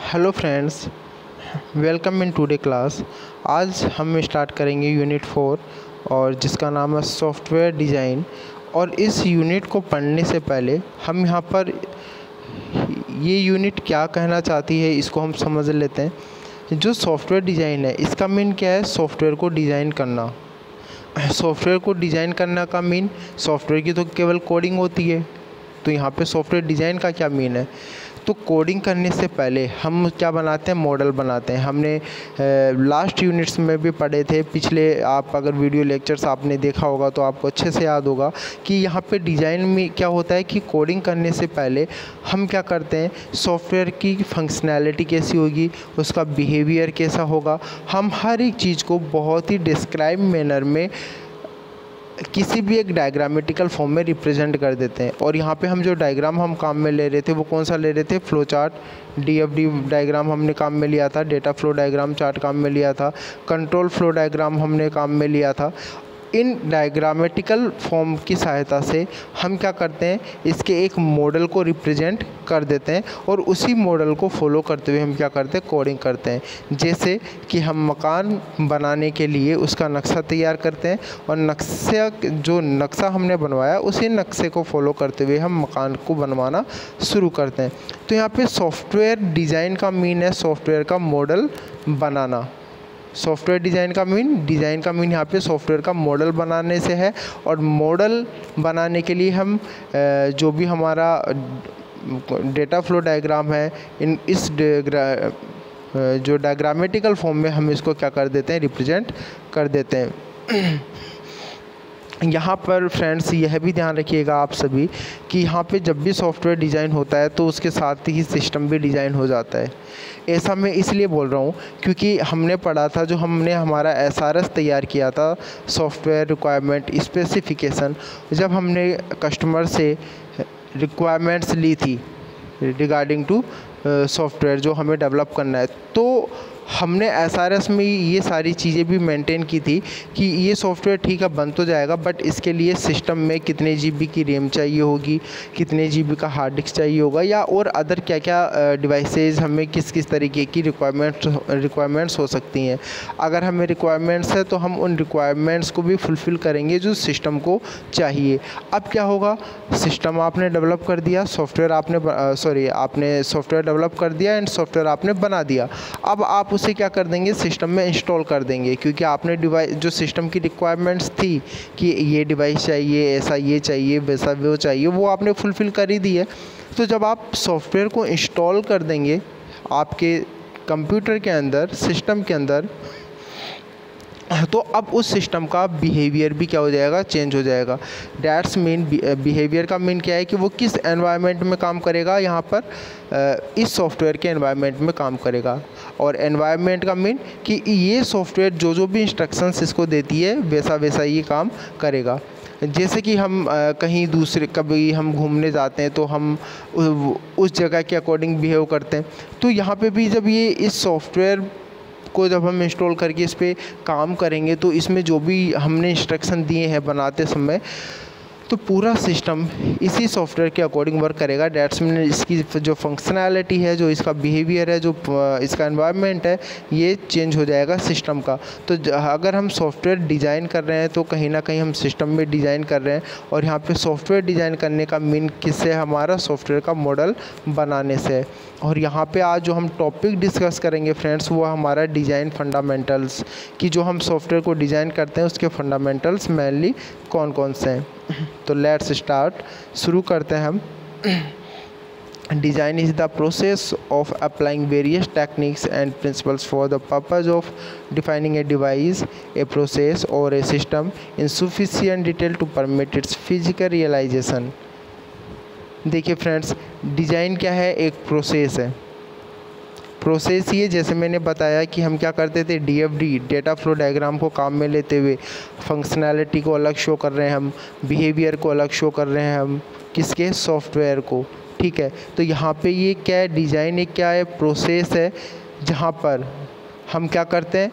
Hello friends, welcome in today class. आज हम start करेंगे यूनिट 4 और जिसका नाम है सॉफ्टवेयर डिज़ाइन। और इस यूनिट को पढ़ने से पहले हम यहाँ पर ये यूनिट क्या कहना चाहती है इसको हम समझ लेते हैं। जो सॉफ्टवेयर डिज़ाइन है इसका मीन क्या है? सॉफ्टवेयर को डिज़ाइन करना। सॉफ्टवेयर को डिज़ाइन करना का मीन सॉफ्टवेयर की तो केवल कोडिंग होती है। तो यहाँ पे सॉफ्टवेयर डिज़ाइन का क्या मीन है? तो कोडिंग करने से पहले हम क्या बनाते हैं? मॉडल बनाते हैं। हमने लास्ट यूनिट्स में भी पढ़े थे। पिछले आप अगर वीडियो लेक्चर्स आपने देखा होगा तो आपको अच्छे से याद होगा कि यहाँ पे डिज़ाइन में क्या होता है कि कोडिंग करने से पहले हम क्या करते हैं? सॉफ्टवेयर की फंक्शनैलिटी कैसी होगी, उसका बिहेवियर कैसा होगा, हम हर एक चीज़ को बहुत ही डिस्क्राइब मैनर में किसी भी एक डायग्रामेटिकल फॉर्म में रिप्रेजेंट कर देते हैं। और यहाँ पे हम जो डायग्राम हम काम में ले रहे थे वो कौन सा ले रहे थे? फ्लो चार्ट, डीएफडी डायग्राम हमने काम में लिया था, डेटा फ्लो डायग्राम चार्ट काम में लिया था, कंट्रोल फ्लो डायग्राम हमने काम में लिया था। इन डायग्रामेटिकल फॉर्म की सहायता से हम क्या करते हैं? इसके एक मॉडल को रिप्रेजेंट कर देते हैं और उसी मॉडल को फॉलो करते हुए हम क्या करते हैं? कोडिंग करते हैं। जैसे कि हम मकान बनाने के लिए उसका नक्शा तैयार करते हैं और जो नक्शा हमने बनवाया उसी नक्शे को फॉलो करते हुए हम मकान को बनवाना शुरू करते हैं। तो यहाँ पे सॉफ्टवेयर डिज़ाइन का मीन है सॉफ्टवेयर का मॉडल बनाना। सॉफ्टवेयर डिज़ाइन का मीन यहाँ पे सॉफ्टवेयर का मॉडल बनाने से है। और मॉडल बनाने के लिए हम जो भी हमारा डेटा फ्लो डायग्राम है जो डायग्रामेटिकल फॉर्म में हम इसको क्या कर देते हैं? रिप्रेजेंट कर देते हैं। यहाँ पर फ्रेंड्स यह भी ध्यान रखिएगा आप सभी कि यहाँ पे जब भी सॉफ्टवेयर डिज़ाइन होता है तो उसके साथ ही सिस्टम भी डिज़ाइन हो जाता है। ऐसा मैं इसलिए बोल रहा हूँ क्योंकि हमने पढ़ा था, जो हमने हमारा एसआरएस तैयार किया था, सॉफ्टवेयर रिक्वायरमेंट स्पेसिफिकेशन, जब हमने कस्टमर से रिक्वायरमेंट्स ली थी रिगार्डिंग टू सॉफ्टवेयर जो हमें डेवलप करना है, तो हमने एसआरएस में ये सारी चीज़ें भी मेंटेन की थी कि ये सॉफ्टवेयर ठीक है बन तो जाएगा, बट इसके लिए सिस्टम में कितने जीबी की रैम चाहिए होगी, कितने जीबी का हार्ड डिस्क चाहिए होगा, या और अदर क्या क्या डिवाइसेस हमें किस किस तरीके की रिक्वायरमेंट्स हो सकती हैं। अगर हमें रिक्वायरमेंट्स है तो हम उन रिक्वायरमेंट्स को भी फुलफ़िल करेंगे जो सिस्टम को चाहिए। अब क्या होगा? सिस्टम आपने डेवलप कर दिया, आपने सॉफ्टवेयर डेवलप कर दिया एंड सॉफ्टवेयर आपने बना दिया। अब आप उसे क्या कर देंगे? सिस्टम में इंस्टॉल कर देंगे, क्योंकि आपने डिवाइस जो सिस्टम की रिक्वायरमेंट्स थी कि ये डिवाइस चाहिए, ऐसा ये चाहिए, वैसा वो चाहिए, वो आपने फुलफ़िल कर ही दी है। तो जब आप सॉफ्टवेयर को इंस्टॉल कर देंगे आपके कंप्यूटर के अंदर, सिस्टम के अंदर, तो अब उस सिस्टम का बिहेवियर भी क्या हो जाएगा? चेंज हो जाएगा। डैट्स मीन बिहेवियर का मीन क्या है कि वो किस एनवायरनमेंट में काम करेगा? यहाँ पर इस सॉफ्टवेयर के एनवायरनमेंट में काम करेगा। और एनवायरनमेंट का मीन कि ये सॉफ्टवेयर जो भी इंस्ट्रक्शंस इसको देती है वैसा वैसा ये काम करेगा। जैसे कि हम कभी हम घूमने जाते हैं तो हम उस जगह के अकॉर्डिंग बिहेव करते हैं। तो यहाँ पे भी जब ये इस सॉफ्टवेयर को जब हम इंस्टॉल करके इस पर काम करेंगे तो इसमें जो भी हमने इंस्ट्रक्शन दिए हैं बनाते समय, तो पूरा सिस्टम इसी सॉफ्टवेयर के अकॉर्डिंग वर्क करेगा। डैट्स मीन इसकी जो फंक्शनैलिटी है, जो इसका बिहेवियर है, जो इसका एनवायरनमेंट है, ये चेंज हो जाएगा सिस्टम का। तो अगर हम सॉफ्टवेयर डिज़ाइन कर रहे हैं तो कहीं ना कहीं हम सिस्टम में डिज़ाइन कर रहे हैं। और यहाँ पे सॉफ्टवेयर डिज़ाइन करने का मीन किससे? हमारा सॉफ्टवेयर का मॉडल बनाने से। और यहाँ पे आज जो हम टॉपिक डिस्कस करेंगे फ्रेंड्स, वो हमारा डिज़ाइन फंडामेंटल्स, कि जो हम सॉफ्टवेयर को डिज़ाइन करते हैं उसके फंडामेंटल्स मेनली कौन कौन से हैं। तो लेट्स स्टार्ट, शुरू करते हैं हम। Design is the process of applying various techniques and principles for the purpose of defining a device, a process और a system in sufficient detail to permit its physical realisation. देखिए friends, design क्या है? एक process है। Process ये, जैसे मैंने बताया कि हम क्या करते थे, डीएफडी डेटा फ्लो डायग्राम को काम में लेते हुए फंक्शनैलिटी को अलग शो कर रहे हैं हम, बिहेवियर को अलग शो कर रहे हैं हम, किसके? सॉफ्टवेयर को। ठीक है, तो यहाँ पे ये क्या है? डिज़ाइन एक क्या है? प्रोसेस है, जहाँ पर हम क्या करते हैं?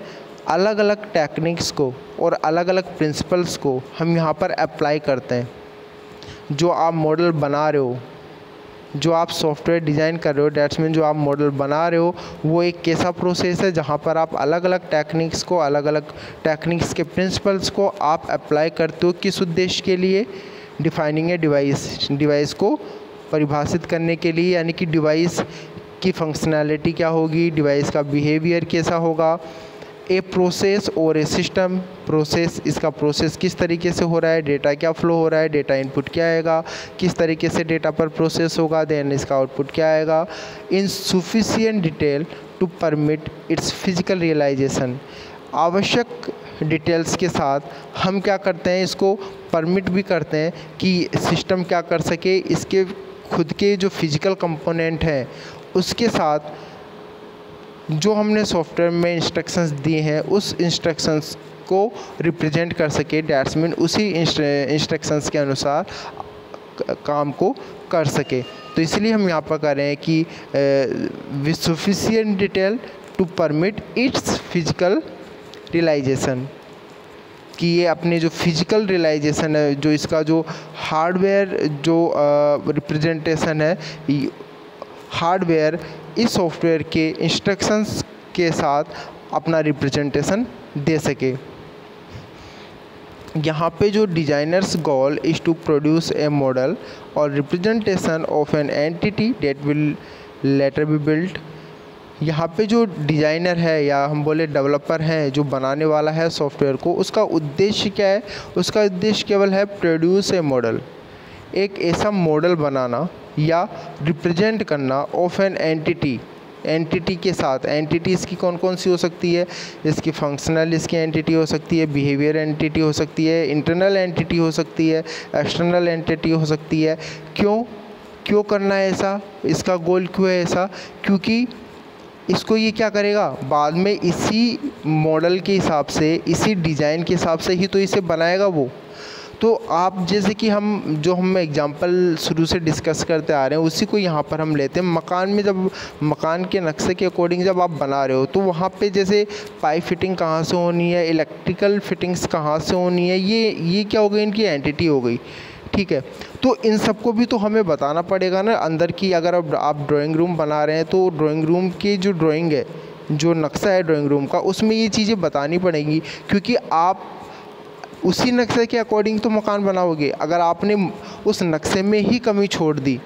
अलग अलग टेक्निक्स को और अलग अलग प्रिंसिपल्स को हम यहाँ पर अप्लाई करते हैं। जो आप मॉडल बना रहे हो जो आप सॉफ्टवेयर डिज़ाइन कर रहे हो, डैट्स मीन जो आप मॉडल बना रहे हो, वो एक कैसा प्रोसेस है जहाँ पर आप अलग अलग टेक्निक्स को, अलग अलग टेक्निक्स के प्रिंसिपल्स को आप अप्लाई करते हो किस उद्देश्य के लिए, डिफाइनिंग ए डिवाइस को परिभाषित करने के लिए, यानी कि डिवाइस की फंक्शनैलिटी क्या होगी, डिवाइस का बिहेवियर कैसा होगा। ए प्रोसेस और ए सिस्टम, प्रोसेस, इसका प्रोसेस किस तरीके से हो रहा है, डेटा क्या फ्लो हो रहा है, डेटा इनपुट क्या आएगा, किस तरीके से डेटा पर प्रोसेस होगा, देन इसका आउटपुट क्या आएगा, in sufficient detail to permit its physical realisation. आवश्यक डिटेल्स के साथ हम क्या करते हैं, इसको परमिट भी करते हैं कि सिस्टम क्या कर सके, इसके खुद के जो फिजिकल कंपोनेंट हैं उसके साथ जो हमने सॉफ्टवेयर में इंस्ट्रक्शंस दिए हैं उस इंस्ट्रक्शंस को रिप्रेजेंट कर सके, डैट्स मीन उसी इंस्ट्रक्शंस के अनुसार काम को कर सके। तो इसलिए हम यहाँ पर कर रहे हैं कि with sufficient detail to permit its physical realisation, कि ये अपने जो फिजिकल रियलाइजेशन है, जो इसका जो हार्डवेयर जो रिप्रेजेंटेशन है, हार्डवेयर इस सॉफ्टवेयर के इंस्ट्रक्शंस के साथ अपना रिप्रेजेंटेशन दे सके। यहाँ पे जो designers goal is to produce a model और representation of an entity that will later be built. यहाँ पे जो डिज़ाइनर है या हम बोले डेवलपर है, जो बनाने वाला है सॉफ्टवेयर को, उसका उद्देश्य क्या है, उसका उद्देश्य केवल है प्रोड्यूस ए मॉडल, एक ऐसा मॉडल बनाना या रिप्रेजेंट करना ऑफ एन एंटिटी के साथ। एंटिटीज़ की कौन कौन सी हो सकती है, इसकी फंक्शनल इसकी एंटिटी हो सकती है, बिहेवियर एंटिटी हो सकती है, इंटरनल एंटिटी हो सकती है, एक्सटर्नल एंटिटी हो सकती है। क्यों करना है ऐसा, इसका गोल क्यों है ऐसा, क्योंकि इसको ये क्या करेगा, बाद में इसी मॉडल के हिसाब से, इसी डिज़ाइन के हिसाब से ही तो इसे बनाएगा वो। तो आप जैसे कि हम एग्जांपल शुरू से डिस्कस करते आ रहे हैं उसी को यहाँ पर हम लेते हैं। मकान में जब मकान के नक्शे के अकॉर्डिंग जब आप बना रहे हो तो वहाँ पे जैसे पाइप फिटिंग कहाँ से होनी है, इलेक्ट्रिकल फिटिंग्स कहाँ से होनी है, ये क्या हो गई, इनकी एंटिटी हो गई, ठीक है। तो इन सबको भी तो हमें बताना पड़ेगा ना अंदर की। अगर आप ड्राइंग रूम बना रहे हैं तो ड्राइंग रूम की जो ड्राइंग है, जो नक्शा है ड्राइंग रूम का, उसमें ये चीज़ें बतानी पड़ेंगी, क्योंकि आप उसी नक्शे के अकॉर्डिंग तो मकान बनाओगे। अगर आपने उस नक्शे में ही कमी छोड़ दी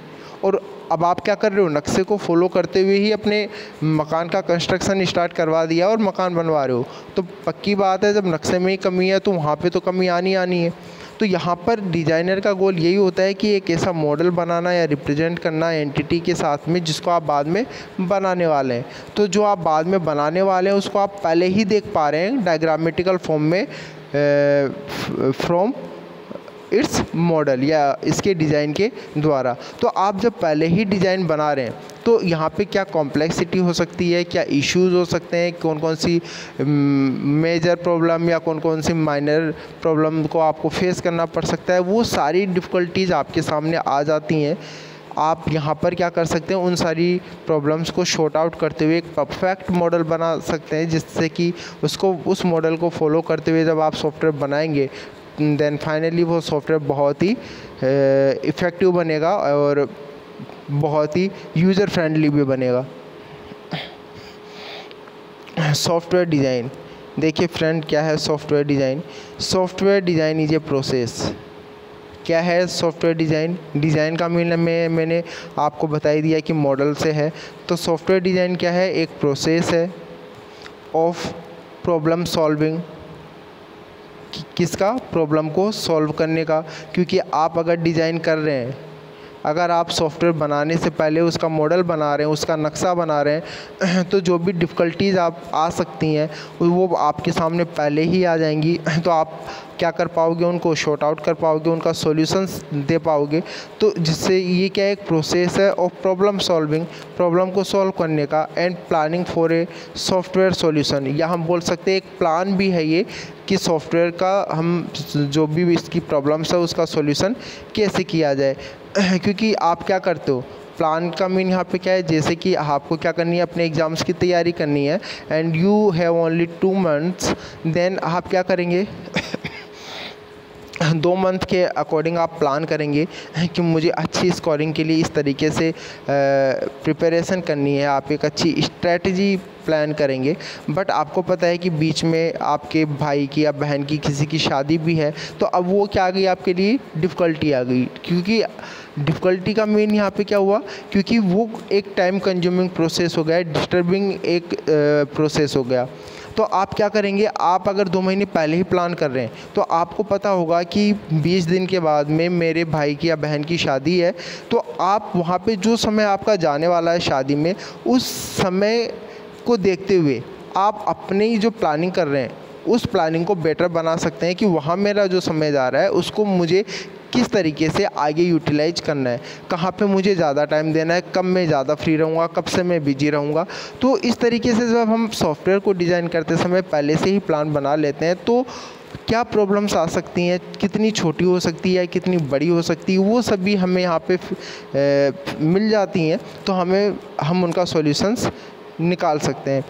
और अब आप क्या कर रहे हो, नक्शे को फॉलो करते हुए ही अपने मकान का कंस्ट्रक्शन स्टार्ट करवा दिया और मकान बनवा रहे हो, तो पक्की बात है जब नक्शे में ही कमी है तो वहाँ पे तो कमी आनी है। तो यहाँ पर डिज़ाइनर का गोल यही होता है कि एक ऐसा मॉडल बनाना या रिप्रेजेंट करना एंटिटी के साथ में जिसको आप बाद में बनाने वाले हैं। तो जो आप बाद में बनाने वाले हैं उसको आप पहले ही देख पा रहे हैं डायग्रामेटिकल फॉर्म में फ्रॉम इट्स मॉडल या इसके डिज़ाइन के द्वारा। तो आप जब पहले ही डिज़ाइन बना रहे हैं तो यहाँ पे क्या कॉम्प्लेक्सिटी हो सकती है, क्या इश्यूज हो सकते हैं, कौन कौन सी मेजर प्रॉब्लम या कौन कौन सी माइनर प्रॉब्लम को आपको फेस करना पड़ सकता है, वो सारी डिफ़िकल्टीज़ आपके सामने आ जाती हैं। आप यहाँ पर क्या कर सकते हैं, उन सारी प्रॉब्लम्स को शॉर्ट आउट करते हुए एक परफेक्ट मॉडल बना सकते हैं, जिससे कि उस मॉडल को फॉलो करते हुए जब आप सॉफ्टवेयर बनाएंगे देन फाइनली वो सॉफ्टवेयर बहुत ही इफ़ेक्टिव बनेगा और बहुत ही यूज़र फ्रेंडली भी बनेगा। सॉफ्टवेयर डिज़ाइन, देखिए फ्रेंड क्या है software design. Software design is a process. क्या है सॉफ्टवेयर डिज़ाइन, डिज़ाइन का मीन मैंने आपको बता ही दिया कि मॉडल से है। तो सॉफ्टवेयर डिज़ाइन क्या है, एक प्रोसेस है ऑफ प्रॉब्लम सॉल्विंग, किसका, प्रॉब्लम को सॉल्व करने का। क्योंकि आप अगर डिज़ाइन कर रहे हैं, अगर आप सॉफ्टवेयर बनाने से पहले उसका मॉडल बना रहे हैं, उसका नक्शा बना रहे हैं, तो जो भी डिफ़िकल्टीज़ आप आ सकती हैं वो आपके सामने पहले ही आ जाएंगी। तो आप क्या कर पाओगे, उनको शॉर्ट आउट कर पाओगे, उनका सॉल्यूशंस दे पाओगे। तो जिससे ये क्या एक प्रोसेस है ऑफ प्रॉब्लम सॉल्विंग, प्रॉब्लम को सॉल्व करने का, and planning for a software solution, या हम बोल सकते हैं एक प्लान भी है ये कि सॉफ्टवेयर का हम जो भी इसकी प्रॉब्लम्स है उसका सॉल्यूशन कैसे किया जाए। क्योंकि आप क्या करते हो, प्लान का मीन यहाँ पे क्या है, जैसे कि आपको क्या करनी है, अपने एग्ज़ाम्स की तैयारी करनी है and you have only 2 months, then आप क्या करेंगे 2 मंथ के अकॉर्डिंग आप प्लान करेंगे कि मुझे अच्छी स्कोरिंग के लिए इस तरीके से प्रिपरेशन करनी है, आप एक अच्छी स्ट्रेटजी प्लान करेंगे। बट आपको पता है कि बीच में आपके भाई की या बहन की किसी की शादी भी है, तो अब वो क्या आ गई, आपके लिए डिफ़िकल्टी आ गई। क्योंकि डिफ़िकल्टी का मेन यहाँ पे क्या हुआ, क्योंकि वो एक टाइम कंज्यूमिंग प्रोसेस हो गया, डिस्टर्बिंग एक प्रोसेस हो गया। तो आप क्या करेंगे, आप अगर 2 महीने पहले ही प्लान कर रहे हैं तो आपको पता होगा कि 20 दिन के बाद में मेरे भाई की या बहन की शादी है, तो आप वहाँ पे जो समय आपका जाने वाला है शादी में, उस समय को देखते हुए आप अपनी जो प्लानिंग कर रहे हैं उस प्लानिंग को बेटर बना सकते हैं कि वहाँ मेरा जो समय जा रहा है उसको मुझे किस तरीके से आगे यूटिलाइज करना है, कहाँ पे मुझे ज़्यादा टाइम देना है, कब मैं ज़्यादा फ्री रहूँगा, कब से मैं बिजी रहूँगा। तो इस तरीके से जब हम सॉफ्टवेयर को डिज़ाइन करते समय पहले से ही प्लान बना लेते हैं तो क्या प्रॉब्लम्स आ सकती हैं, कितनी छोटी हो सकती है, कितनी बड़ी हो सकती है, वो सभी हमें यहाँ पे मिल जाती हैं, तो हम उनका सॉल्यूशंस निकाल सकते हैं।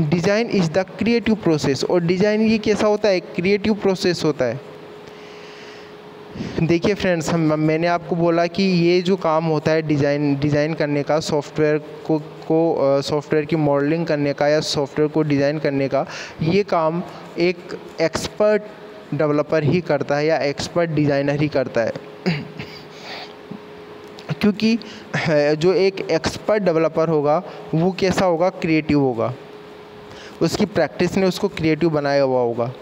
Design is the creative process, और डिज़ाइन ये कैसा होता है, क्रिएटिव प्रोसेस होता है। देखिए फ्रेंड्स, मैंने आपको बोला कि ये जो काम होता है डिज़ाइन करने का, सॉफ्टवेयर को सॉफ्टवेयर की मॉडलिंग करने का या सॉफ्टवेयर को डिज़ाइन करने का, ये काम एक एक्सपर्ट डेवलपर ही करता है या एक्सपर्ट डिज़ाइनर ही करता है। क्योंकि जो एक एक्सपर्ट डेवलपर होगा वो कैसा होगा, क्रिएटिव होगा, उसकी प्रैक्टिस ने उसको क्रिएटिव बनाया हुआ होगा।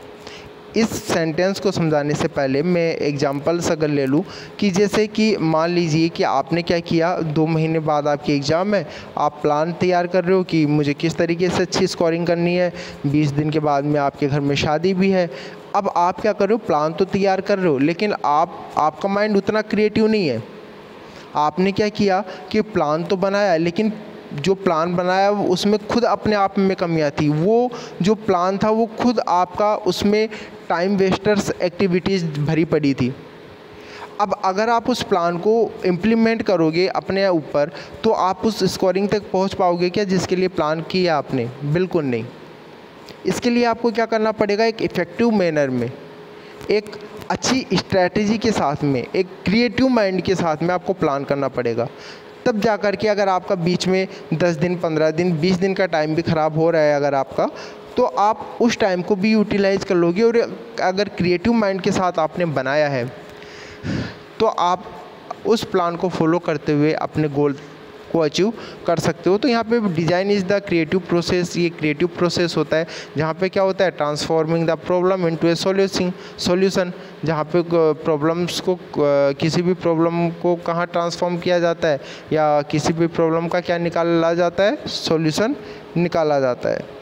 इस सेंटेंस को समझाने से पहले मैं एग्जांपल्स अगर ले लूँ कि जैसे कि मान लीजिए कि आपने क्या किया, 2 महीने बाद आपकी एग्ज़ाम है, आप प्लान तैयार कर रहे हो कि मुझे किस तरीके से अच्छी स्कोरिंग करनी है, 20 दिन के बाद में आपके घर में शादी भी है। अब आप क्या कर रहे हो, प्लान तो तैयार कर रहे हो, लेकिन आपका माइंड उतना क्रिएटिव नहीं है। आपने क्या किया कि प्लान तो बनाया, लेकिन जो प्लान बनाया उसमें खुद अपने आप में कमियां थी। वो जो प्लान था वो खुद आपका उसमें टाइम वेस्टर्स एक्टिविटीज़ भरी पड़ी थी। अब अगर आप उस प्लान को इम्प्लीमेंट करोगे अपने ऊपर, तो आप उस स्कोरिंग तक पहुंच पाओगे क्या जिसके लिए प्लान किया आपने? बिल्कुल नहीं। इसके लिए आपको क्या करना पड़ेगा, एक इफ़ेक्टिव मैनर में, एक अच्छी स्ट्रैटेजी के साथ में, एक क्रिएटिव माइंड के साथ में आपको प्लान करना पड़ेगा। तब जा कर के अगर आपका बीच में 10 दिन, 15 दिन, 20 दिन का टाइम भी ख़राब हो रहा है अगर आपका, तो आप उस टाइम को भी यूटिलाइज कर लोगे। और अगर क्रिएटिव माइंड के साथ आपने बनाया है तो आप उस प्लान को फॉलो करते हुए अपने गोल को अचीव कर सकते हो। तो यहाँ पे design is the creative process, ये क्रिएटिव प्रोसेस होता है जहाँ पे क्या होता है, transforming the problem into A solution, जहाँ पे प्रॉब्लम्स को किसी भी प्रॉब्लम को कहाँ ट्रांसफॉर्म किया जाता है या किसी भी प्रॉब्लम का क्या निकाला जाता है, सॉल्यूशन निकाला जाता है।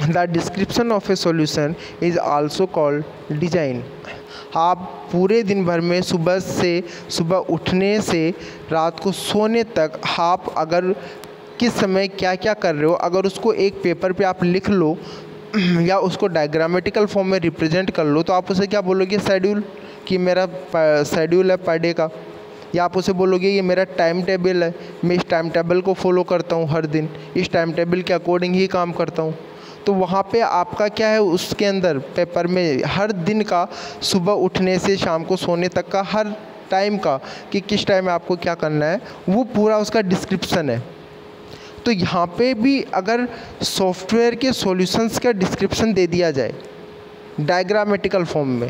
The description of A solution is also called design. आप पूरे दिन भर में सुबह उठने से रात को सोने तक आप अगर किस समय क्या क्या कर रहे हो, अगर उसको एक पेपर पे आप लिख लो या उसको डायग्रामेटिकल फॉर्म में रिप्रेजेंट कर लो, तो आप उसे क्या बोलोगे, शेड्यूल, कि मेरा शेड्यूल है पर डे का। या आप उसे बोलोगे ये मेरा टाइम टेबल है, मैं इस टाइम टेबल को फॉलो करता हूँ, हर दिन इस टाइम टेबल के अकॉर्डिंग ही काम करता हूँ। तो वहाँ पे आपका क्या है, उसके अंदर पेपर में हर दिन का सुबह उठने से शाम को सोने तक का हर टाइम का, कि किस टाइम में आपको क्या करना है, वो पूरा उसका डिस्क्रिप्शन है। तो यहाँ पे भी अगर सॉफ्टवेयर के सॉल्यूशंस का डिस्क्रिप्शन दे दिया जाए डायग्रामेटिकल फॉर्म में,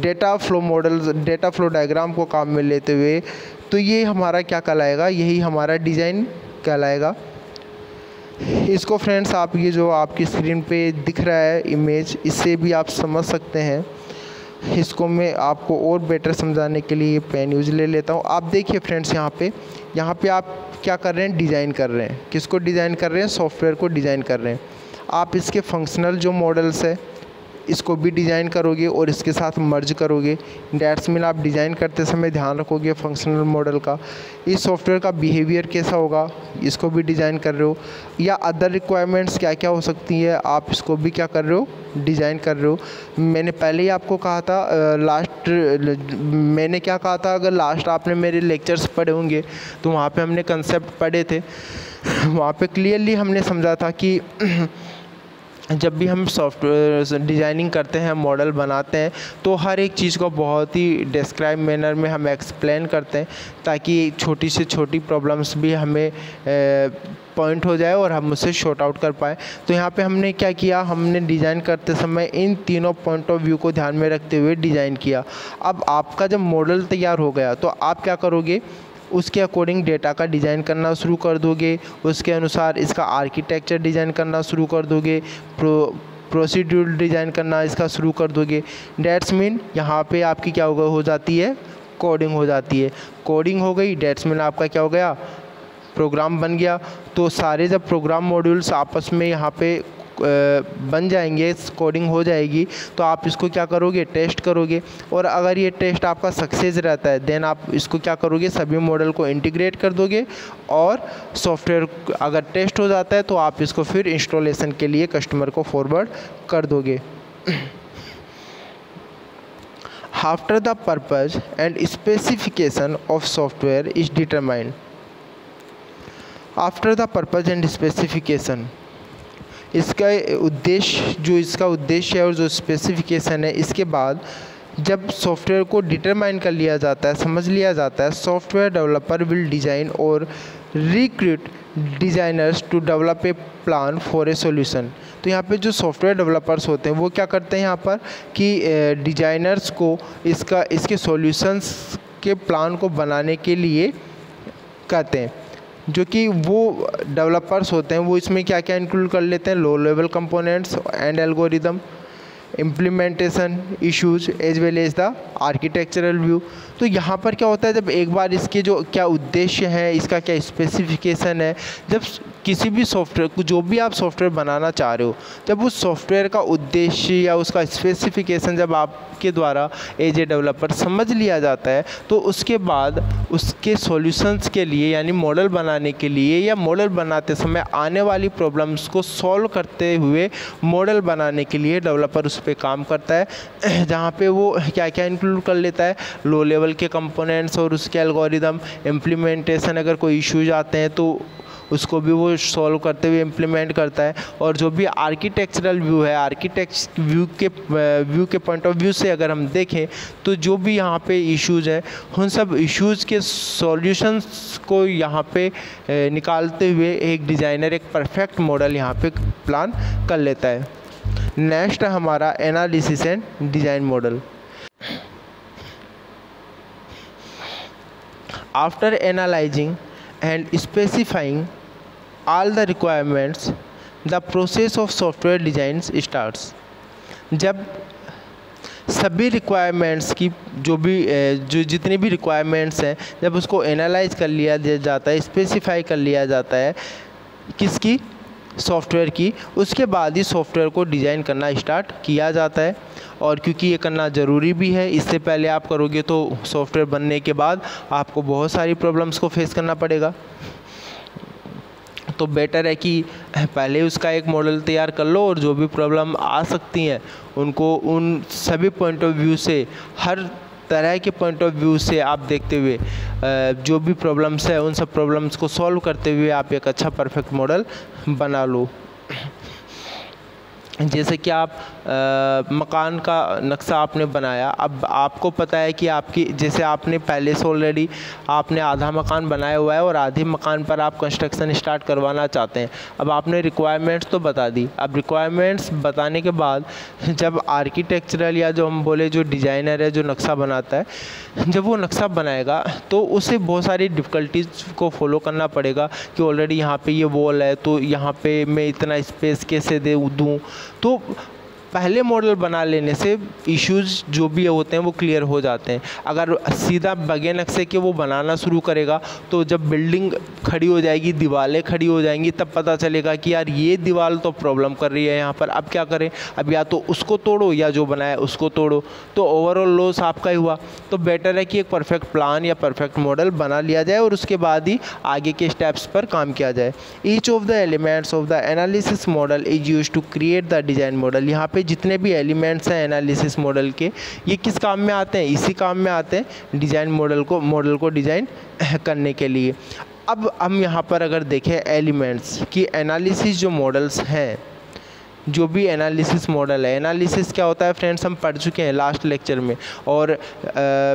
data flow models, data flow diagram को काम में लेते हुए, तो ये हमारा क्या कहलाएगा, यही हमारा डिज़ाइन कहलाएगा। इसको फ्रेंड्स आप ये जो आपकी स्क्रीन पे दिख रहा है इमेज, इससे भी आप समझ सकते हैं। इसको मैं आपको और बेटर समझाने के लिए पेन यूज ले लेता हूँ। आप देखिए फ्रेंड्स, यहाँ पे आप क्या कर रहे हैं, डिज़ाइन कर रहे हैं। किसको डिज़ाइन कर रहे हैं, सॉफ्टवेयर को डिज़ाइन कर रहे हैं। आप इसके फंक्शनल जो मॉडल्स है इसको भी डिज़ाइन करोगे और इसके साथ मर्ज करोगे। डैट्स मीन आप डिज़ाइन करते समय ध्यान रखोगे फंक्शनल मॉडल का, इस सॉफ्टवेयर का बिहेवियर कैसा होगा, इसको भी डिज़ाइन कर रहे हो। या अदर रिक्वायरमेंट्स क्या क्या हो सकती है, आप इसको भी क्या कर रहे हो, डिज़ाइन कर रहे हो। मैंने पहले ही आपको कहा था, मैंने क्या कहा था, अगर लास्ट आपने मेरे लेक्चर्स पढ़े होंगे तो वहाँ पे हमने कंसेप्ट पढ़े थे। वहाँ पे क्लियरली हमने समझा था कि जब भी हम सॉफ्टवेयर डिज़ाइनिंग करते हैं, मॉडल बनाते हैं, तो हर एक चीज़ को बहुत ही डिस्क्राइब मैनर में हम एक्सप्लेन करते हैं, ताकि छोटी से छोटी प्रॉब्लम्स भी हमें पॉइंट हो जाए और हम उसे शॉर्ट आउट कर पाएँ। तो यहाँ पे हमने क्या किया, हमने डिज़ाइन करते समय इन तीनों पॉइंट ऑफ व्यू को ध्यान में रखते हुए डिज़ाइन किया। अब आपका जब मॉडल तैयार हो गया तो आप क्या करोगे, उसके अकॉर्डिंग डेटा का डिज़ाइन करना शुरू कर दोगे, उसके अनुसार इसका आर्किटेक्चर डिज़ाइन करना शुरू कर दोगे, प्रोसीड्यूर डिज़ाइन करना इसका शुरू कर दोगे। डेट्स मीन यहाँ पे आपकी क्या हो जाती है, कोडिंग हो जाती है। कोडिंग हो गई, डेट्स मीन आपका क्या हो गया, प्रोग्राम बन गया। तो सारे जब प्रोग्राम मॉड्यूल्स आपस में यहाँ पे बन जाएंगे, कोडिंग हो जाएगी, तो आप इसको क्या करोगे, टेस्ट करोगे। और अगर ये टेस्ट आपका सक्सेस रहता है, देन आप इसको क्या करोगे, सभी मॉडल को इंटीग्रेट कर दोगे, और सॉफ्टवेयर अगर टेस्ट हो जाता है तो आप इसको फिर इंस्टॉलेशन के लिए कस्टमर को फॉरवर्ड कर दोगे। After the purpose and specification of software is determined. After the purpose and specification, इसका उद्देश्य, जो इसका उद्देश्य है और जो स्पेसिफिकेशन है, इसके बाद जब सॉफ्टवेयर को डिटरमाइन कर लिया जाता है, समझ लिया जाता है, सॉफ्टवेयर डेवलपर विल डिज़ाइन और recruit designers to develop a plan for a solution. तो यहाँ पे जो सॉफ्टवेयर डेवलपर्स होते हैं वो क्या करते हैं यहाँ पर कि डिज़ाइनर्स को इसके सॉल्यूशंस के प्लान को बनाने के लिए कहते हैं। जो कि वो डेवलपर्स होते हैं वो इसमें क्या क्या इंक्लूड कर लेते हैं, low level components and algorithm, implementation issues as well as the architectural view. तो यहाँ पर क्या होता है, जब एक बार इसके जो क्या उद्देश्य है, इसका क्या स्पेसिफिकेशन है, जब किसी भी सॉफ्टवेयर को, जो भी आप सॉफ्टवेयर बनाना चाह रहे हो, जब उस सॉफ्टवेयर का उद्देश्य या उसका स्पेसिफिकेशन जब आपके द्वारा एज ए डेवलपर समझ लिया जाता है, तो उसके बाद उसके सॉल्यूशंस के लिए, यानी मॉडल बनाने के लिए या मॉडल बनाते समय आने वाली प्रॉब्लम्स को सॉल्व करते हुए मॉडल बनाने के लिए डेवलपर उस पर काम करता है, जहाँ पे वो क्या क्या इंक्लूड कर लेता है, लो लेवल के कंपोनेंट्स और उसके एल्गोरिदम, इम्प्लीमेंटेशन, अगर कोई इश्यूज आते हैं तो उसको भी वो सॉल्व करते हुए इम्प्लीमेंट करता है। और जो भी आर्किटेक्चरल व्यू है, आर्किटेक्ट व्यू के पॉइंट ऑफ व्यू से अगर हम देखें तो जो भी यहाँ पे इश्यूज़ हैं, उन सब इश्यूज़ के सॉल्यूशंस को यहाँ पे निकालते हुए एक डिज़ाइनर एक परफेक्ट मॉडल यहाँ पे प्लान कर लेता है। नेक्स्ट है हमारा analysis and design model. After analysing and specifying all the requirements, the process of software design starts। जब सभी रिक्वायरमेंट्स की जो जितनी भी रिक्वायरमेंट्स हैं, जब उसको एनालाइज कर लिया जाता है, स्पेसिफाई कर लिया जाता है, किसकी, सॉफ्टवेयर की, उसके बाद ही सॉफ्टवेयर को डिज़ाइन करना स्टार्ट किया जाता है। और क्योंकि ये करना ज़रूरी भी है, इससे पहले आप करोगे तो सॉफ्टवेयर बनने के बाद आपको बहुत सारी प्रॉब्लम्स को फेस करना पड़ेगा। तो बेटर है कि पहले उसका एक मॉडल तैयार कर लो, और जो भी प्रॉब्लम आ सकती हैं उनको उन सभी पॉइंट ऑफ व्यू से, हर तरह के पॉइंट ऑफ व्यू से आप देखते हुए जो भी प्रॉब्लम्स है उन सब प्रॉब्लम्स को सॉल्व करते हुए आप एक अच्छा परफेक्ट मॉडल बना लो। जैसे कि आप मकान का नक्शा आपने बनाया, अब आपको पता है कि आपकी, जैसे आपने पहले से ऑलरेडी आपने आधा मकान बनाया हुआ है और आधे मकान पर आप कंस्ट्रक्शन स्टार्ट करवाना चाहते हैं। अब आपने रिक्वायरमेंट्स तो बता दी, अब रिक्वायरमेंट्स बताने के बाद जब आर्किटेक्चरल या जो हम बोले जो डिज़ाइनर है जो नक्शा बनाता है, जब वो नक्शा बनाएगा तो उसे बहुत सारी डिफ़िकल्टीज़ को फॉलो करना पड़ेगा कि ऑलरेडी यहाँ पे ये वॉल है तो यहाँ पे मैं इतना स्पेस कैसे दे दूँ। तो पहले मॉडल बना लेने से इश्यूज़ जो भी होते हैं वो क्लियर हो जाते हैं। अगर सीधा बगैर नक्शे के वो बनाना शुरू करेगा तो जब बिल्डिंग खड़ी हो जाएगी, दीवारें खड़ी हो जाएंगी, तब पता चलेगा कि यार ये दीवार तो प्रॉब्लम कर रही है यहाँ पर, अब क्या करें, अब या तो उसको तोड़ो या जो बनाया उसको तोड़ो, तो ओवरऑल लॉस आपका ही हुआ। तो बेटर है कि एक परफेक्ट प्लान या परफेक्ट मॉडल बना लिया जाए और उसके बाद ही आगे के स्टेप्स पर काम किया जाए। Each of the elements of the analysis model is used to create the design model. यहाँ पे जितने भी एलिमेंट्स हैं एनालिसिस मॉडल के, ये किस काम में आते हैं, इसी काम में आते हैं डिज़ाइन मॉडल को डिज़ाइन करने के लिए। अब हम यहाँ पर अगर देखें एलिमेंट्स की एनालिसिस जो मॉडल्स हैं, जो भी एनालिसिस मॉडल है, एनालिसिस क्या होता है फ्रेंड्स हम पढ़ चुके हैं लास्ट लेक्चर में, और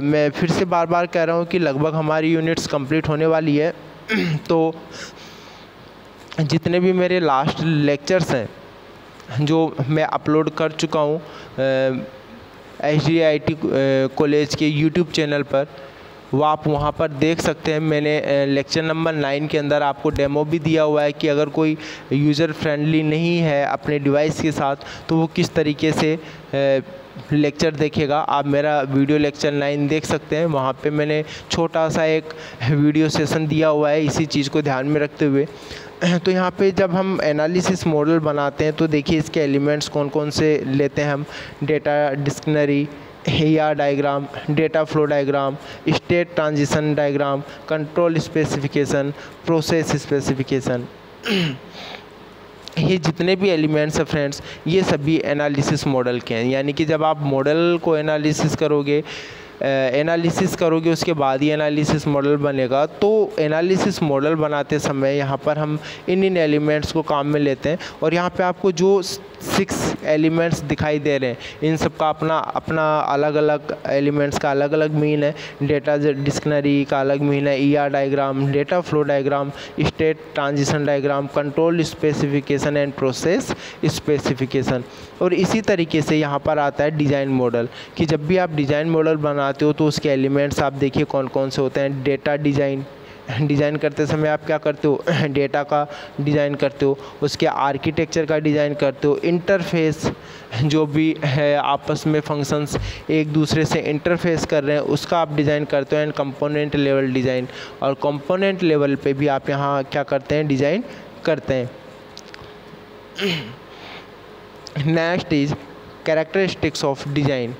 मैं फिर से बार बार कह रहा हूँ कि लगभग हमारी यूनिट्स कंप्लीट होने वाली है। तो जितने भी मेरे लास्ट लेक्चर्स हैं जो मैं अपलोड कर चुका हूँ SDIIT कॉलेज के यूट्यूब चैनल पर, वो आप वहाँ पर देख सकते हैं। मैंने लेक्चर नंबर 9 के अंदर आपको डेमो भी दिया हुआ है कि अगर कोई यूज़र फ्रेंडली नहीं है अपने डिवाइस के साथ तो वो किस तरीके से लेक्चर देखेगा। आप मेरा वीडियो लेक्चर 9 देख सकते हैं, वहाँ पे मैंने छोटा सा एक वीडियो सेशन दिया हुआ है इसी चीज़ को ध्यान में रखते हुए। तो यहाँ पे जब हम एनालिसिस मॉडल बनाते हैं तो देखिए इसके एलिमेंट्स कौन कौन से लेते हैं हम। Data dictionary, ER diagram, data flow diagram, state transition diagram, control specification, process specification, ये जितने भी एलिमेंट्स हैं फ्रेंड्स ये सभी एनालिसिस मॉडल के हैं। यानी कि जब आप मॉडल को एनालिसिस करोगे उसके बाद ही एनालिसिस मॉडल बनेगा। तो एनालिसिस मॉडल बनाते समय यहाँ पर हम इन एलिमेंट्स को काम में लेते हैं, और यहाँ पे आपको जो 6 एलिमेंट्स दिखाई दे रहे हैं इन सब का अपना अलग अलग एलिमेंट्स का अलग अलग मीन है। डेटा डिक्शनरी का अलग मीन है, ER diagram, data flow diagram, state transition diagram, control specification and process specification. और इसी तरीके से यहाँ पर आता है डिज़ाइन मॉडल, कि जब भी आप डिज़ाइन मॉडल बनाते हो तो उसके एलिमेंट्स आप देखिए कौन कौन से होते हैं। डेटा डिज़ाइन करते समय आप क्या करते हो, डेटा का डिज़ाइन करते हो, उसके आर्किटेक्चर का डिज़ाइन करते हो, इंटरफेस जो भी है आपस में फंक्शंस एक दूसरे से इंटरफेस कर रहे हैं उसका आप डिज़ाइन करते हो, एंड कंपोनेंट लेवल डिज़ाइन। और कंपोनेंट लेवल पे भी आप यहाँ क्या करते हैं, डिज़ाइन करते हैं। Next is characteristics of design.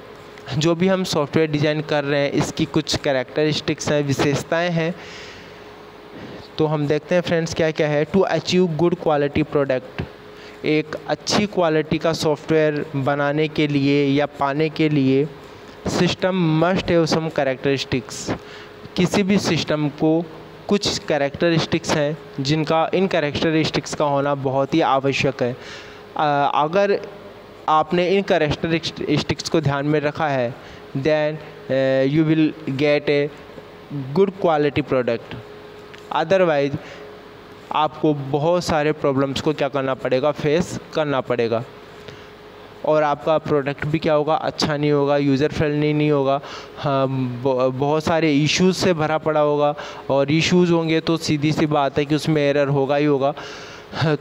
जो भी हम सॉफ्टवेयर डिज़ाइन कर रहे हैं इसकी कुछ कैरेक्टरिस्टिक्स हैं, विशेषताएं हैं। तो हम देखते हैं फ्रेंड्स क्या क्या है। To achieve good quality product, एक अच्छी क्वालिटी का सॉफ्टवेयर बनाने के लिए या पाने के लिए system must have some characteristics. किसी भी सिस्टम को कुछ कैरेक्टरिस्टिक्स हैं जिनका, इन कैरेक्टरिस्टिक्स का होना बहुत ही आवश्यक है। अगर आपने इन कैरेक्टरिस्टिक्स को ध्यान में रखा है then you will get a good quality product. Otherwise आपको बहुत सारे प्रॉब्लम्स को क्या करना पड़ेगा, फेस करना पड़ेगा, और आपका प्रोडक्ट भी क्या होगा, अच्छा नहीं होगा, यूज़र फ्रेंडली नहीं होगा, हाँ बहुत सारे इश्यूज़ से भरा पड़ा होगा। और इश्यूज़ होंगे तो सीधी सी बात है कि उसमें एरर होगा ही होगा।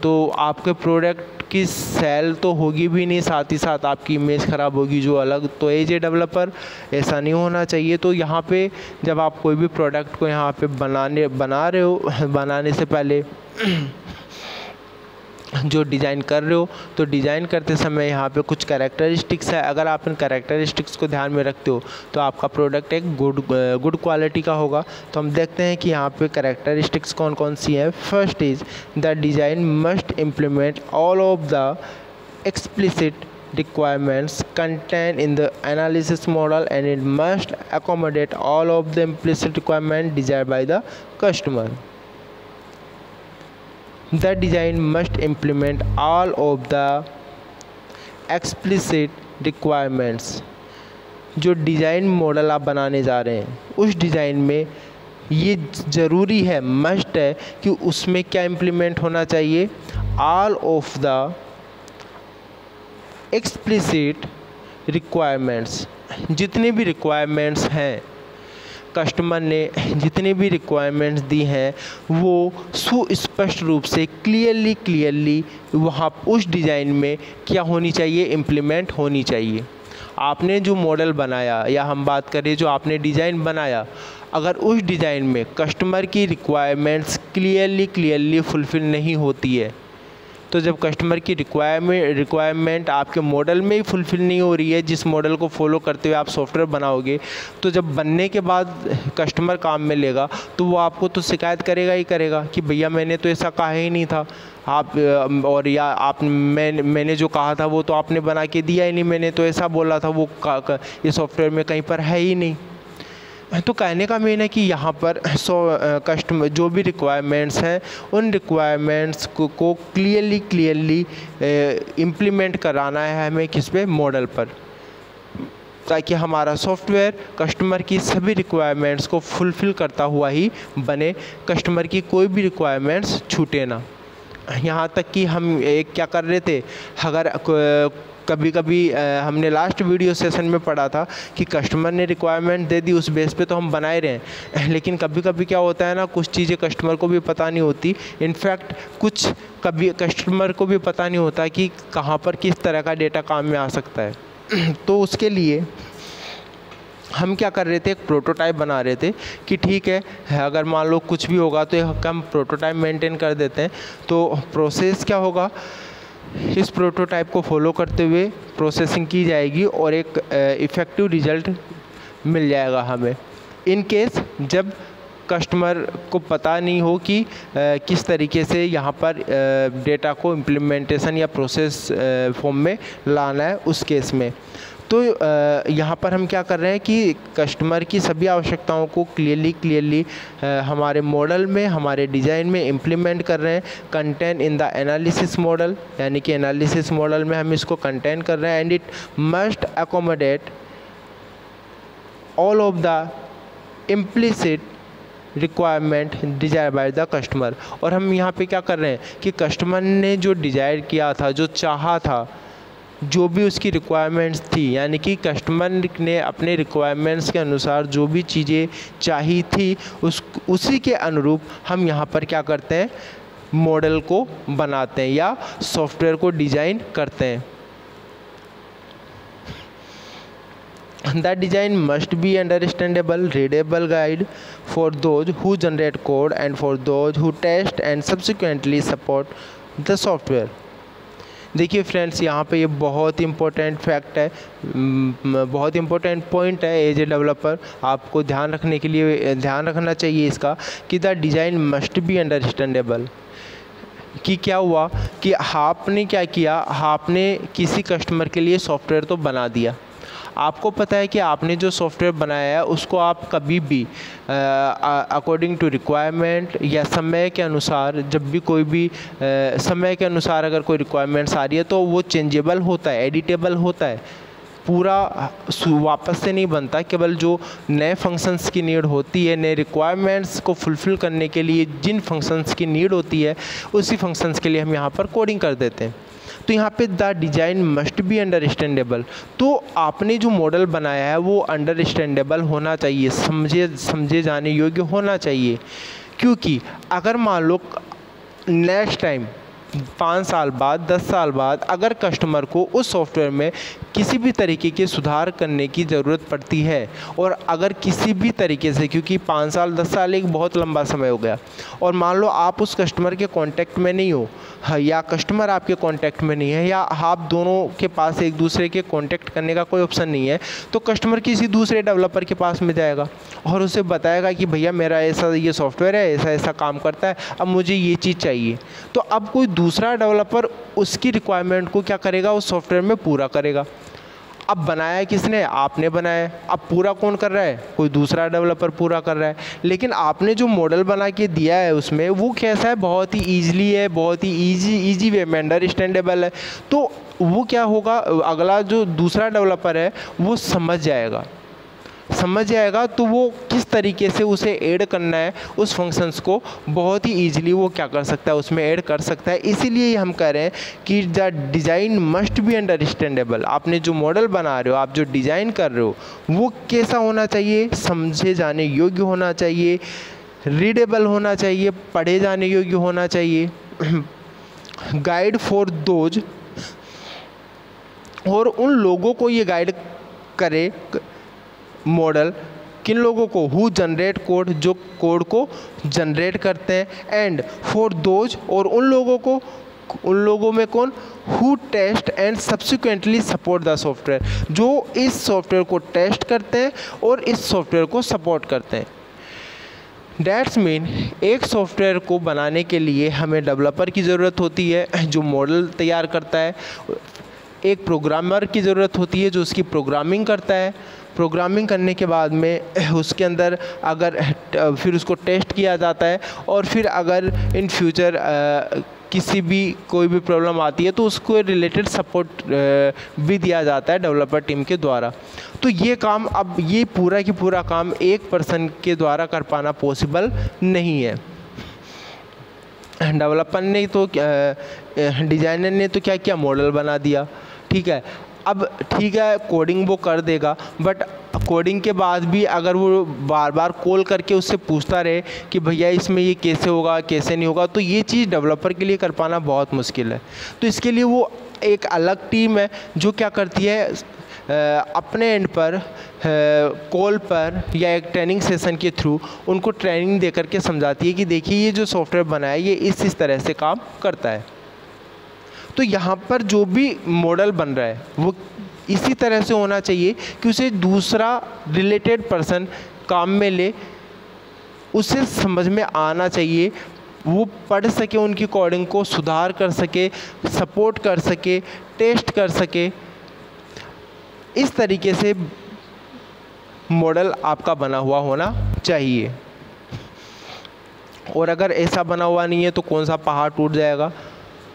तो आपके प्रोडक्ट की सेल तो होगी भी नहीं, साथ ही साथ आपकी इमेज ख़राब होगी जो अलग। तो एज ए डेवलपर ऐसा नहीं होना चाहिए। तो यहाँ पे जब आप कोई भी प्रोडक्ट को यहाँ पे बना रहे हो, बनाने से पहले जो डिज़ाइन कर रहे हो तो डिज़ाइन करते समय यहाँ पे कुछ कैरेक्टरिस्टिक्स है। अगर आप इन कैरेक्टरिस्टिक्स को ध्यान में रखते हो तो आपका प्रोडक्ट एक गुड क्वालिटी का होगा। तो हम देखते हैं कि यहाँ पे कैरेक्टरिस्टिक्स कौन कौन सी हैं। First is the design must implement all of the explicit requirements contained in the analysis model, and it must accommodate all of the implicit requirements desired by the customer. The design must implement all of the explicit requirements. जो design model आप बनाने जा रहे हैं उस design में ये ज़रूरी है, मस्ट है कि उसमें क्या इम्प्लीमेंट होना चाहिए, all of the explicit requirements. जितने भी रिक्वायरमेंट्स हैं, कस्टमर ने जितने भी रिक्वायरमेंट्स दी हैं वो सुस्पष्ट रूप से क्लियरली वहाँ उस डिज़ाइन में क्या होनी चाहिए, इम्प्लीमेंट होनी चाहिए। आपने जो मॉडल बनाया या हम बात करें जो आपने डिज़ाइन बनाया, अगर उस डिज़ाइन में कस्टमर की रिक्वायरमेंट्स क्लियरली फुलफ़िल नहीं होती है, तो जब कस्टमर की रिक्वायरमेंट आपके मॉडल में ही फुलफ़िल नहीं हो रही है, जिस मॉडल को फॉलो करते हुए आप सॉफ्टवेयर बनाओगे, तो जब बनने के बाद कस्टमर काम में लेगा तो वो आपको तो शिकायत करेगा ही करेगा कि भैया मैंने तो ऐसा कहा ही नहीं था, आप और या आप मैंने जो कहा था वो तो आपने बना के दिया ही नहीं, मैंने तो ऐसा बोला था, वो ये सॉफ्टवेयर में कहीं पर है ही नहीं। तो कहने का मेन है कि यहाँ पर कस्टमर जो भी रिक्वायरमेंट्स हैं उन रिक्वायरमेंट्स को क्लियरली इम्प्लीमेंट कराना है हमें किस पे, मॉडल पर, ताकि हमारा सॉफ्टवेयर कस्टमर की सभी रिक्वायरमेंट्स को फुलफ़िल करता हुआ ही बने, कस्टमर की कोई भी रिक्वायरमेंट्स छूटे ना। यहाँ तक कि हम एक क्या कर रहे थे, अगर कभी कभी हमने लास्ट वीडियो सेशन में पढ़ा था कि कस्टमर ने रिक्वायरमेंट दे दी, उस बेस पे तो हम बनाए रहे हैं, लेकिन कभी कभी क्या होता है ना, कुछ चीज़ें कस्टमर को भी पता नहीं होती, इनफैक्ट कुछ कभी कस्टमर को भी पता नहीं होता कि कहाँ पर किस तरह का डेटा काम में आ सकता है। तो उसके लिए हम क्या कर रहे थे, एक प्रोटोटाइप बना रहे थे कि ठीक है, अगर मान लो कुछ भी होगा तो हम प्रोटोटाइप मेंटेन कर देते हैं। तो प्रोसेस क्या होगा, इस प्रोटोटाइप को फॉलो करते हुए प्रोसेसिंग की जाएगी और एक इफ़ेक्टिव रिज़ल्ट मिल जाएगा हमें। इन केस जब कस्टमर को पता नहीं हो कि किस तरीके से यहाँ पर डेटा को इम्प्लीमेंटेशन या प्रोसेस फॉर्म में लाना है, उस केस में तो यहाँ पर हम क्या कर रहे हैं कि कस्टमर की सभी आवश्यकताओं को क्लियरली हमारे मॉडल में, हमारे डिज़ाइन में इम्प्लीमेंट कर रहे हैं। Contain in the analysis model, यानी कि एनालिसिस मॉडल में हम इसको कंटेन कर रहे हैं। And it must accommodate all of the implicit requirement desire by the customer. और हम यहाँ पे क्या कर रहे हैं कि कस्टमर ने जो डिज़ायर किया था, जो चाहा था, जो भी उसकी रिक्वायरमेंट्स थी, यानी कि कस्टमर ने अपने रिक्वायरमेंट्स के अनुसार जो भी चीज़ें चाही थी उसी के अनुरूप हम यहाँ पर क्या करते हैं, मॉडल को बनाते हैं या सॉफ्टवेयर को डिज़ाइन करते हैं। The design must be understandable, readable guide for those who generate code and for those who test and subsequently support the software। देखिए फ्रेंड्स, यहाँ पे ये बहुत इम्पोर्टेंट फैक्ट है, बहुत इम्पोर्टेंट पॉइंट है एज ए डेवलपर, आपको ध्यान रखने के लिए ध्यान रखना चाहिए इसका कि the design must be understandable. कि क्या हुआ कि आपने क्या किया, आपने किसी कस्टमर के लिए सॉफ्टवेयर तो बना दिया, आपको पता है कि आपने जो सॉफ्टवेयर बनाया है उसको आप कभी भी अकॉर्डिंग टू रिक्वायरमेंट या समय के अनुसार, जब भी कोई भी समय के अनुसार अगर कोई रिक्वायरमेंट्स आ रही है तो वो चेंजेबल होता है, एडिटेबल होता है, पूरा वापस से नहीं बनता। केवल जो नए फंक्शंस की नीड होती है, नए रिक्वायरमेंट्स को फुलफ़िल करने के लिए जिन फंक्शंस की नीड होती है उसी फंक्शंस के लिए हम यहाँ पर कोडिंग कर देते हैं। तो यहाँ पे the design must be understandable, तो आपने जो मॉडल बनाया है वो अंडरस्टैंडेबल होना चाहिए, समझे जाने योग्य होना चाहिए। क्योंकि अगर मान लो नेक्स्ट टाइम 5 साल बाद, 10 साल बाद अगर कस्टमर को उस सॉफ्टवेयर में किसी भी तरीके के सुधार करने की ज़रूरत पड़ती है, और अगर किसी भी तरीके से, क्योंकि 5 साल 10 साल एक बहुत लंबा समय हो गया, और मान लो आप उस कस्टमर के कांटेक्ट में नहीं हो, या कस्टमर आपके कांटेक्ट में नहीं है, या आप दोनों के पास एक दूसरे के कांटेक्ट करने का कोई ऑप्शन नहीं है, तो कस्टमर किसी दूसरे डेवलपर के पास में जाएगा और उसे बताएगा कि भैया मेरा ऐसा ये सॉफ्टवेयर है, ऐसा ऐसा काम करता है, अब मुझे ये चीज़ चाहिए। तो अब कोई दूसरा डेवलपर उसकी रिक्वायरमेंट को क्या करेगा, उस सॉफ्टवेयर में पूरा करेगा। अब बनाया किसने, आपने बनाया, अब पूरा कौन कर रहा है, कोई दूसरा डेवलपर पूरा कर रहा है। लेकिन आपने जो मॉडल बना के दिया है उसमें वो कैसा है, बहुत ही ईजिली है, बहुत ही ईजी वे में अंडरस्टैंडेबल है। तो वो क्या होगा, अगला जो दूसरा डेवलपर है वो समझ जाएगा, तो वो किस तरीके से उसे ऐड करना है, उस फंक्शंस को बहुत ही ईजिली वो क्या कर सकता है, उसमें ऐड कर सकता है। इसीलिए हम कह रहे हैं कि the design must be understandable. आपने जो मॉडल बना रहे हो, आप जो डिज़ाइन कर रहे हो वो कैसा होना चाहिए, समझे जाने योग्य होना चाहिए, रीडेबल होना चाहिए, पढ़े जाने योग्य होना चाहिए, गाइड फॉर दोज, और उन लोगों को ये गाइड करे मॉडल, किन लोगों को, हु जनरेट कोड, जो कोड को जनरेट करते हैं, एंड फॉर दोज, और उन लोगों में कौन, who test and subsequently support the software, जो इस सॉफ्टवेयर को टेस्ट करते हैं और इस सॉफ्टवेयर को सपोर्ट करते हैं। डैट्स मीन एक सॉफ्टवेयर को बनाने के लिए हमें डेवलपर की ज़रूरत होती है जो मॉडल तैयार करता है, एक प्रोग्रामर की ज़रूरत होती है जो उसकी प्रोग्रामिंग करता है, प्रोग्रामिंग करने के बाद में उसके अंदर अगर फिर उसको टेस्ट किया जाता है, और फिर अगर इन फ्यूचर किसी भी कोई भी प्रॉब्लम आती है तो उसको रिलेटेड सपोर्ट भी दिया जाता है डेवलपर टीम के द्वारा। तो ये काम, अब ये पूरा की पूरा काम एक पर्सन के द्वारा कर पाना पॉसिबल नहीं है। डेवलपर ने तो डिज़ाइनर ने तो क्या किया, मॉडल बना दिया, ठीक है। अब ठीक है, कोडिंग वो कर देगा, बट कोडिंग के बाद भी अगर वो बार बार कॉल करके उससे पूछता रहे कि भैया इसमें ये कैसे होगा, कैसे नहीं होगा, तो ये चीज़ डेवलपर के लिए कर पाना बहुत मुश्किल है। तो इसके लिए वो एक अलग टीम है जो क्या करती है, अपने एंड पर कॉल पर या एक ट्रेनिंग सेशन के थ्रू उनको ट्रेनिंग दे करके समझाती है कि देखिए ये जो सॉफ्टवेयर बना है ये इस तरह से काम करता है। तो यहाँ पर जो भी मॉडल बन रहा है वो इसी तरह से होना चाहिए कि उसे दूसरा रिलेटेड पर्सन काम में ले, उसे समझ में आना चाहिए, वो पढ़ सके, उनकी कोडिंग को सुधार कर सके, सपोर्ट कर सके, टेस्ट कर सके। इस तरीके से मॉडल आपका बना हुआ होना चाहिए। और अगर ऐसा बना हुआ नहीं है तो कौन सा पहाड़ टूट जाएगा?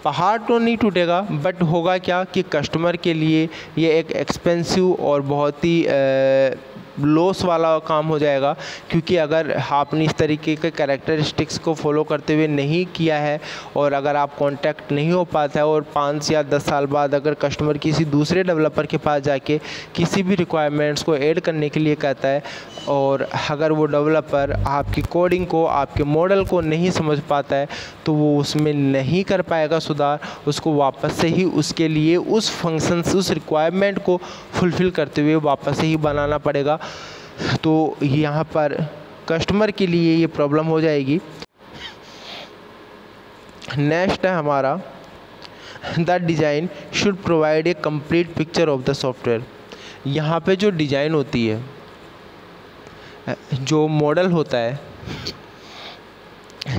पहाड़ तो नहीं टूटेगा, बट होगा क्या कि कस्टमर के लिए ये एक एक्सपेंसिव और बहुत ही लॉस वाला काम हो जाएगा, क्योंकि अगर आपने इस तरीके के कैरेक्टरिस्टिक्स को फॉलो करते हुए नहीं किया है और अगर आप कांटेक्ट नहीं हो पाता है और 5 या 10 साल बाद अगर कस्टमर किसी दूसरे डेवलपर के पास जाके किसी भी रिक्वायरमेंट्स को ऐड करने के लिए कहता है और अगर वो डेवलपर आपकी कोडिंग को, आपके मॉडल को नहीं समझ पाता है तो वो उसमें नहीं कर पाएगा सुधार, उसको वापस से ही उसके लिए उस फंक्शंस, उस रिक्वायरमेंट को फुलफ़िल करते हुए वापस से ही बनाना पड़ेगा। तो यहाँ पर कस्टमर के लिए ये प्रॉब्लम हो जाएगी। नेक्स्ट है हमारा, the design should provide a complete picture of the software. यहाँ पे जो डिज़ाइन होती है, जो मॉडल होता है,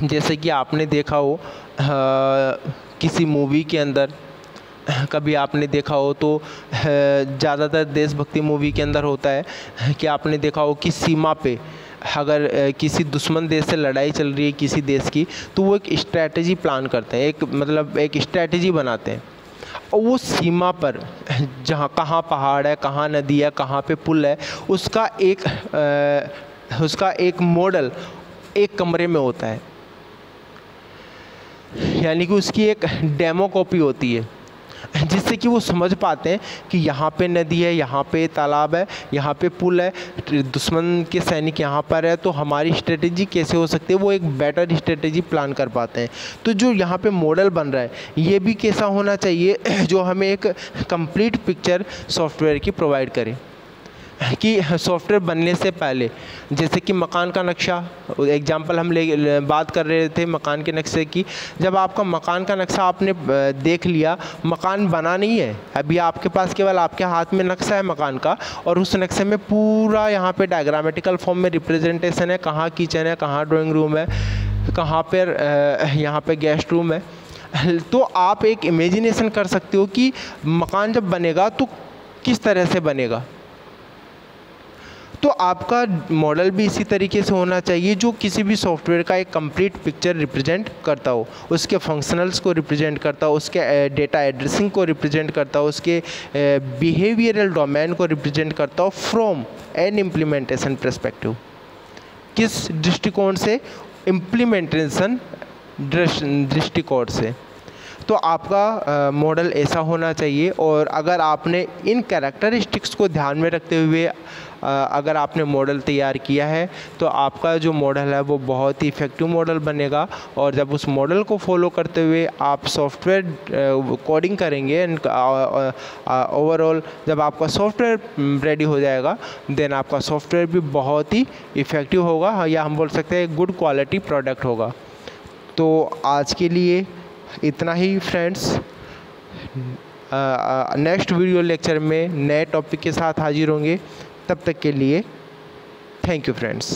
जैसे कि आपने देखा हो किसी मूवी के अंदर, कभी आपने देखा हो तो ज़्यादातर देशभक्ति मूवी के अंदर होता है कि आपने देखा हो कि सीमा पे अगर किसी दुश्मन देश से लड़ाई चल रही है किसी देश की, तो वो एक स्ट्रैटेजी प्लान करते हैं, एक स्ट्रैटेजी बनाते हैं। और वो सीमा पर जहाँ कहाँ पहाड़ है, कहाँ नदी है, कहाँ पे पुल है, उसका एक मॉडल एक कमरे में होता है, यानी कि उसकी एक डेमो कॉपी होती है, जिससे कि वो समझ पाते हैं कि यहाँ पे नदी है, यहाँ पे तालाब है, यहाँ पे पुल है, दुश्मन के सैनिक यहाँ पर है, तो हमारी स्ट्रेटेजी कैसे हो सकती है, वो एक बेटर स्ट्रेटेजी प्लान कर पाते हैं। तो जो यहाँ पे मॉडल बन रहा है ये भी कैसा होना चाहिए, जो हमें एक कंप्लीट पिक्चर सॉफ्टवेयर की प्रोवाइड करे, कि सॉफ्टवेयर बनने से पहले, जैसे कि मकान का नक्शा एग्जांपल हम बात कर रहे थे मकान के नक्शे की। जब आपका मकान का नक्शा आपने देख लिया, मकान बना नहीं है अभी, आपके पास केवल आपके हाथ में नक्शा है मकान का, और उस नक्शे में पूरा यहाँ पे डायग्रामेटिकल फॉर्म में रिप्रेजेंटेशन है, कहाँ किचन है, कहाँ ड्राइंग रूम है, कहाँ पर यहाँ पे गेस्ट रूम है। तो आप एक इमेजिनेशन कर सकते हो कि मकान जब बनेगा तो किस तरह से बनेगा। तो आपका मॉडल भी इसी तरीके से होना चाहिए जो किसी भी सॉफ्टवेयर का एक कंप्लीट पिक्चर रिप्रेजेंट करता हो, उसके फंक्शनल्स को रिप्रेजेंट करता हो, उसके डेटा एड्रेसिंग को रिप्रेजेंट करता हो, उसके बिहेवियरल डोमेन को रिप्रेजेंट करता हो फ्रॉम एन इम्प्लीमेंटेशन पर्सपेक्टिव। किस दृष्टिकोण से? इम्प्लीमेंटेशन दृष्टिकोण से। तो आपका मॉडल ऐसा होना चाहिए। और अगर आपने इन कैरेक्टरिस्टिक्स को ध्यान में रखते हुए अगर आपने मॉडल तैयार किया है तो आपका जो मॉडल है वो बहुत ही इफ़ेक्टिव मॉडल बनेगा। और जब उस मॉडल को फॉलो करते हुए आप सॉफ्टवेयर कोडिंग करेंगे एंड ओवरऑल जब आपका सॉफ्टवेयर रेडी हो जाएगा देन आपका सॉफ्टवेयर भी बहुत ही इफ़ेक्टिव होगा, या हम बोल सकते हैं गुड क्वालिटी प्रोडक्ट होगा। तो आज के लिए इतना ही फ्रेंड्स। नेक्स्ट वीडियो लेक्चर में नए टॉपिक के साथ हाजिर होंगे। तब तक के लिए थैंक यू फ्रेंड्स।